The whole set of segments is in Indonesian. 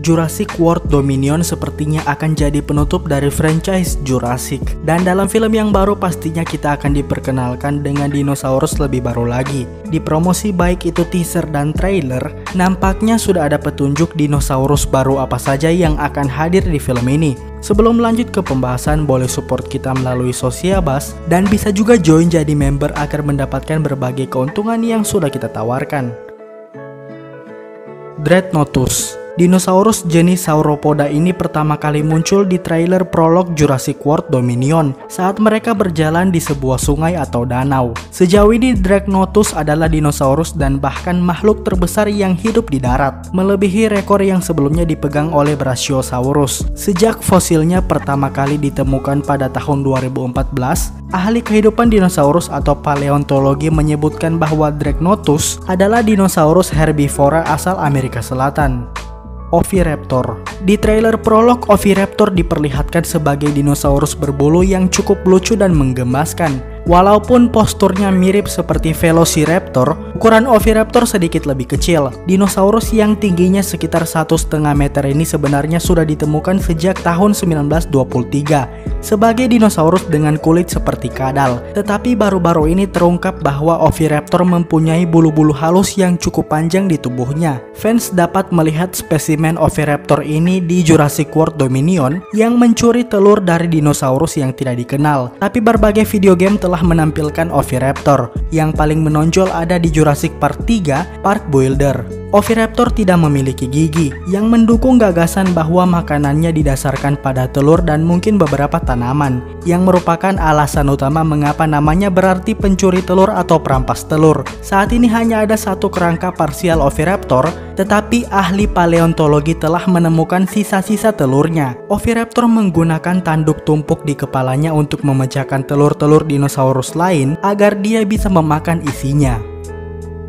Jurassic World Dominion sepertinya akan jadi penutup dari franchise Jurassic. Dan dalam film yang baru pastinya kita akan diperkenalkan dengan dinosaurus lebih baru lagi. Di promosi baik itu teaser dan trailer, nampaknya sudah ada petunjuk dinosaurus baru apa saja yang akan hadir di film ini. Sebelum lanjut ke pembahasan, boleh support kita melalui Sosiabas dan bisa juga join jadi member agar mendapatkan berbagai keuntungan yang sudah kita tawarkan. Dreadnoughtus. Dinosaurus jenis Sauropoda ini pertama kali muncul di trailer prolog Jurassic World Dominion saat mereka berjalan di sebuah sungai atau danau. Sejauh ini Dreadnoughtus adalah dinosaurus dan bahkan makhluk terbesar yang hidup di darat, melebihi rekor yang sebelumnya dipegang oleh Brachiosaurus. Sejak fosilnya pertama kali ditemukan pada tahun 2014, ahli kehidupan dinosaurus atau paleontologi menyebutkan bahwa Dreadnoughtus adalah dinosaurus herbivora asal Amerika Selatan. Oviraptor. Di trailer prolog, Oviraptor diperlihatkan sebagai dinosaurus berbulu yang cukup lucu dan menggemaskan. Walaupun posturnya mirip seperti Velociraptor, ukuran Oviraptor sedikit lebih kecil. Dinosaurus yang tingginya sekitar 1,5 meter ini sebenarnya sudah ditemukan sejak tahun 1923 sebagai dinosaurus dengan kulit seperti kadal. Tetapi baru-baru ini terungkap bahwa Oviraptor mempunyai bulu-bulu halus yang cukup panjang di tubuhnya. Fans dapat melihat spesimen Oviraptor ini di Jurassic World Dominion yang mencuri telur dari dinosaurus yang tidak dikenal. Tapi berbagai video game telah menampilkan Oviraptor. Yang paling menonjol ada di Jurassic Park 3, Park Builder. Oviraptor tidak memiliki gigi, yang mendukung gagasan bahwa makanannya didasarkan pada telur dan mungkin beberapa tanaman, yang merupakan alasan utama mengapa namanya berarti pencuri telur atau perampas telur. Saat ini hanya ada satu kerangka parsial Oviraptor, tetapi ahli paleontologi telah menemukan sisa-sisa telurnya. Oviraptor menggunakan tanduk tumpuk di kepalanya untuk memecahkan telur-telur dinosaurus lain agar dia bisa memakan isinya.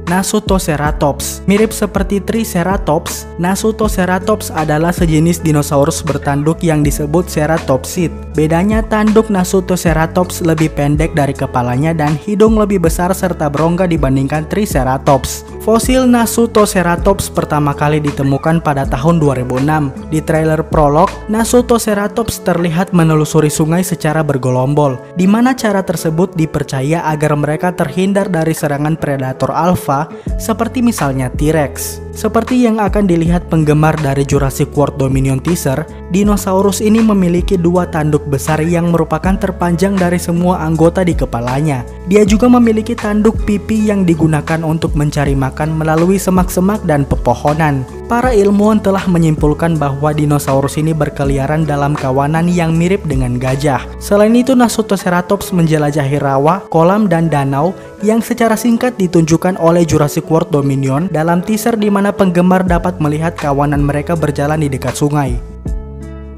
Nasutoceratops. Mirip seperti Triceratops, Nasutoceratops adalah sejenis dinosaurus bertanduk yang disebut ceratopsid. Bedanya tanduk Nasutoceratops lebih pendek dari kepalanya dan hidung lebih besar serta berongga dibandingkan Triceratops. Fosil Nasutoceratops pertama kali ditemukan pada tahun 2006. Di trailer prolog, Nasutoceratops terlihat menelusuri sungai secara bergelombol, di mana cara tersebut dipercaya agar mereka terhindar dari serangan predator alfa seperti misalnya T-Rex. Seperti yang akan dilihat penggemar dari Jurassic World Dominion teaser, dinosaurus ini memiliki dua tanduk besar yang merupakan terpanjang dari semua anggota di kepalanya. Dia juga memiliki tanduk pipi yang digunakan untuk mencari makan melalui semak-semak dan pepohonan. Para ilmuwan telah menyimpulkan bahwa dinosaurus ini berkeliaran dalam kawanan yang mirip dengan gajah. Selain itu, Nasutoceratops menjelajahi rawa, kolam, dan danau yang secara singkat ditunjukkan oleh Jurassic World Dominion dalam teaser di mana penggemar dapat melihat kawanan mereka berjalan di dekat sungai.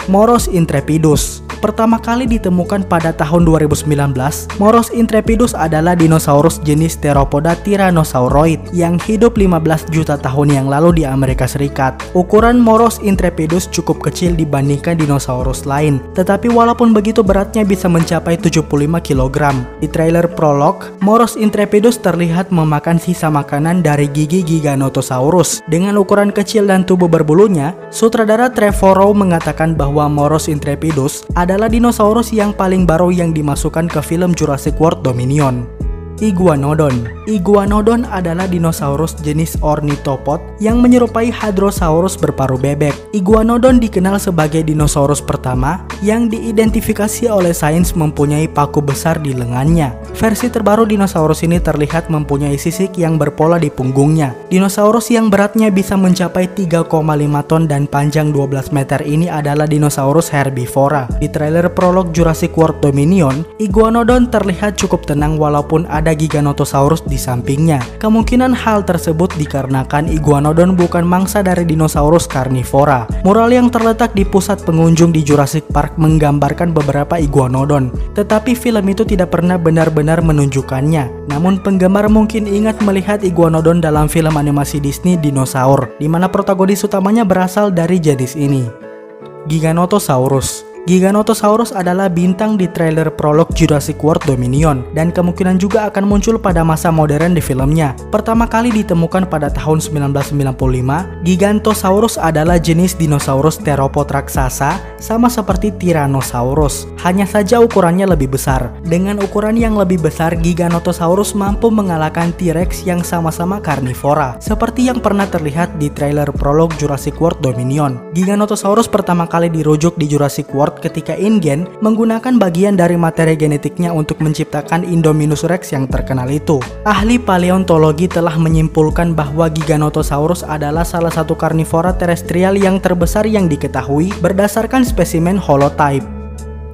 Moros intrepidus. Pertama kali ditemukan pada tahun 2019, Moros intrepidus adalah dinosaurus jenis Theropoda tyrannosauroid yang hidup 15 juta tahun yang lalu di Amerika Serikat. Ukuran Moros intrepidus cukup kecil dibandingkan dinosaurus lain, tetapi walaupun begitu beratnya bisa mencapai 75 kg. Di trailer prolog, Moros intrepidus terlihat memakan sisa makanan dari gigi Giganotosaurus. Dengan ukuran kecil dan tubuh berbulunya, sutradara Trevorrow mengatakan bahwa Moros intrepidus adalah dinosaurus yang paling baru yang dimasukkan ke film Jurassic World Dominion. Iguanodon. Iguanodon adalah dinosaurus jenis ornitopod yang menyerupai Hadrosaurus berparuh bebek. Iguanodon dikenal sebagai dinosaurus pertama yang diidentifikasi oleh sains mempunyai paku besar di lengannya. Versi terbaru dinosaurus ini terlihat mempunyai sisik yang berpola di punggungnya. Dinosaurus yang beratnya bisa mencapai 3,5 ton dan panjang 12 meter ini adalah dinosaurus herbivora. Di trailer prolog Jurassic World Dominion, Iguanodon terlihat cukup tenang walaupun ada Giganotosaurus di sampingnya. Kemungkinan hal tersebut dikarenakan Iguanodon bukan mangsa dari dinosaurus karnivora. Mural yang terletak di pusat pengunjung di Jurassic Park menggambarkan beberapa Iguanodon, tetapi film itu tidak pernah benar-benar menunjukkannya. Namun penggemar mungkin ingat melihat Iguanodon dalam film animasi Disney Dinosaur, di mana protagonis utamanya berasal dari jenis ini. Giganotosaurus. Giganotosaurus adalah bintang di trailer prolog Jurassic World Dominion dan kemungkinan juga akan muncul pada masa modern di filmnya. Pertama kali ditemukan pada tahun 1995, Gigantosaurus adalah jenis dinosaurus teropod raksasa sama seperti Tyrannosaurus. Hanya saja ukurannya lebih besar. Dengan ukuran yang lebih besar, Giganotosaurus mampu mengalahkan T-Rex yang sama-sama karnivora, seperti yang pernah terlihat di trailer prolog Jurassic World Dominion. Giganotosaurus pertama kali dirujuk di Jurassic World ketika InGen menggunakan bagian dari materi genetiknya untuk menciptakan Indominus Rex yang terkenal itu. Ahli paleontologi telah menyimpulkan bahwa Giganotosaurus adalah salah satu karnivora terestrial yang terbesar yang diketahui berdasarkan spesimen holotype.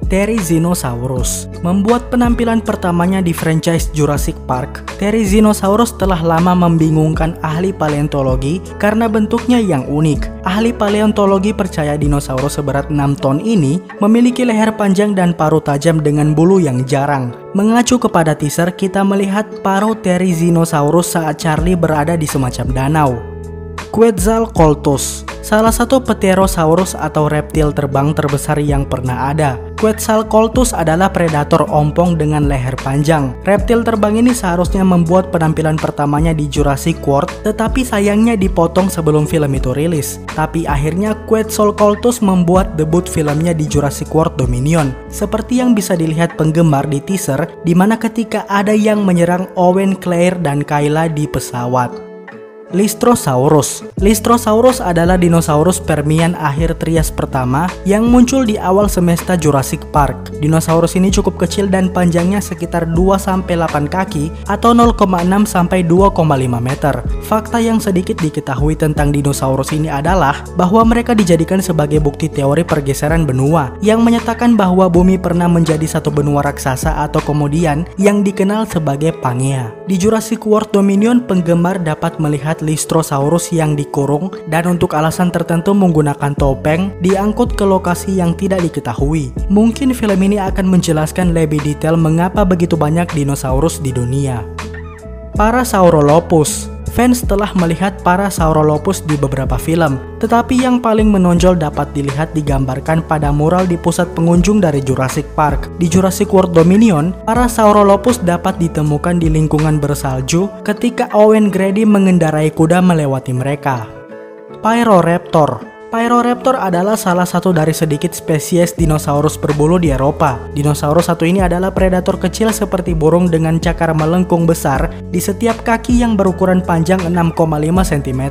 Therizinosaurus membuat penampilan pertamanya di franchise Jurassic Park. Therizinosaurus telah lama membingungkan ahli paleontologi karena bentuknya yang unik. Ahli paleontologi percaya dinosaurus seberat 6 ton ini memiliki leher panjang dan paruh tajam dengan bulu yang jarang. Mengacu kepada teaser, kita melihat paruh Therizinosaurus saat Charlie berada di semacam danau. Quetzalcoatlus, salah satu Pterosaurus atau reptil terbang terbesar yang pernah ada. Quetzalcoatlus adalah predator ompong dengan leher panjang. Reptil terbang ini seharusnya membuat penampilan pertamanya di Jurassic World, tetapi sayangnya dipotong sebelum film itu rilis. Tapi akhirnya Quetzalcoatlus membuat debut filmnya di Jurassic World Dominion. Seperti yang bisa dilihat penggemar di teaser, di mana ketika ada yang menyerang Owen, Claire, dan Kayla di pesawat. Lystrosaurus. Lystrosaurus adalah dinosaurus Permian akhir Trias pertama yang muncul di awal semesta Jurassic Park. Dinosaurus ini cukup kecil dan panjangnya sekitar 2-8 kaki atau 0,6-2,5 meter. Fakta yang sedikit diketahui tentang dinosaurus ini adalah bahwa mereka dijadikan sebagai bukti teori pergeseran benua yang menyatakan bahwa bumi pernah menjadi satu benua raksasa atau kemudian yang dikenal sebagai Pangea. Di Jurassic World Dominion, penggemar dapat melihat Lystrosaurus yang dikurung dan untuk alasan tertentu menggunakan topeng diangkut ke lokasi yang tidak diketahui. Mungkin film ini akan menjelaskan lebih detail mengapa begitu banyak dinosaurus di dunia. Parasaurolophus. Fans telah melihat Parasaurolophus di beberapa film, tetapi yang paling menonjol dapat dilihat digambarkan pada mural di pusat pengunjung dari Jurassic Park. Di Jurassic World Dominion, Parasaurolophus dapat ditemukan di lingkungan bersalju ketika Owen Grady mengendarai kuda melewati mereka. Pyroraptor. Pyroraptor adalah salah satu dari sedikit spesies dinosaurus berbulu di Eropa. Dinosaurus satu ini adalah predator kecil seperti burung dengan cakar melengkung besar di setiap kaki yang berukuran panjang 6,5 cm.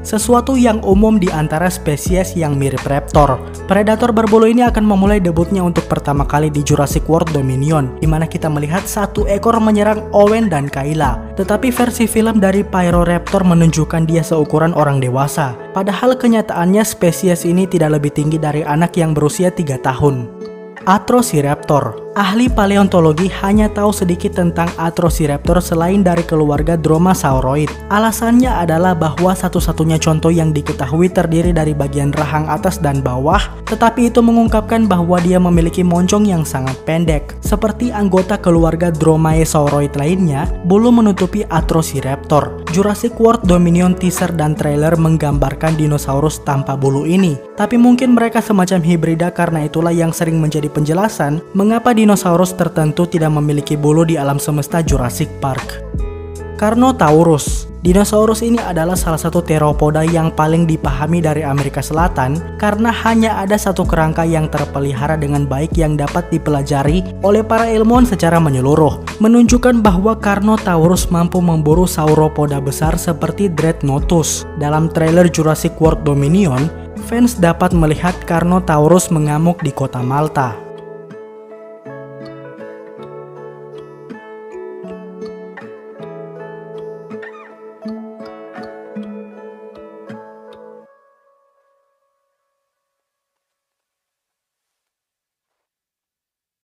Sesuatu yang umum di antara spesies yang mirip raptor. Predator berbulu ini akan memulai debutnya untuk pertama kali di Jurassic World Dominion, di mana kita melihat satu ekor menyerang Owen dan Kayla. Tetapi versi film dari Pyroraptor menunjukkan dia seukuran orang dewasa. Padahal kenyataannya spesies ini tidak lebih tinggi dari anak yang berusia 3 tahun. Atrociraptor. Ahli paleontologi hanya tahu sedikit tentang Atrociraptor selain dari keluarga Dromaeosauroid. Alasannya adalah bahwa satu-satunya contoh yang diketahui terdiri dari bagian rahang atas dan bawah, tetapi itu mengungkapkan bahwa dia memiliki moncong yang sangat pendek. Seperti anggota keluarga Dromaeosauroid lainnya, bulu menutupi Atrociraptor. Jurassic World Dominion teaser dan trailer menggambarkan dinosaurus tanpa bulu ini, tapi mungkin mereka semacam hibrida, karena itulah yang sering menjadi penjelasan mengapa dinosaurus tertentu tidak memiliki bulu di alam semesta Jurassic Park. Carnotaurus. Dinosaurus ini adalah salah satu teropoda yang paling dipahami dari Amerika Selatan karena hanya ada satu kerangka yang terpelihara dengan baik yang dapat dipelajari oleh para ilmuwan secara menyeluruh, menunjukkan bahwa Carnotaurus mampu memburu sauropoda besar seperti Dreadnoughtus. Dalam trailer Jurassic World Dominion, fans dapat melihat Carnotaurus mengamuk di kota Malta.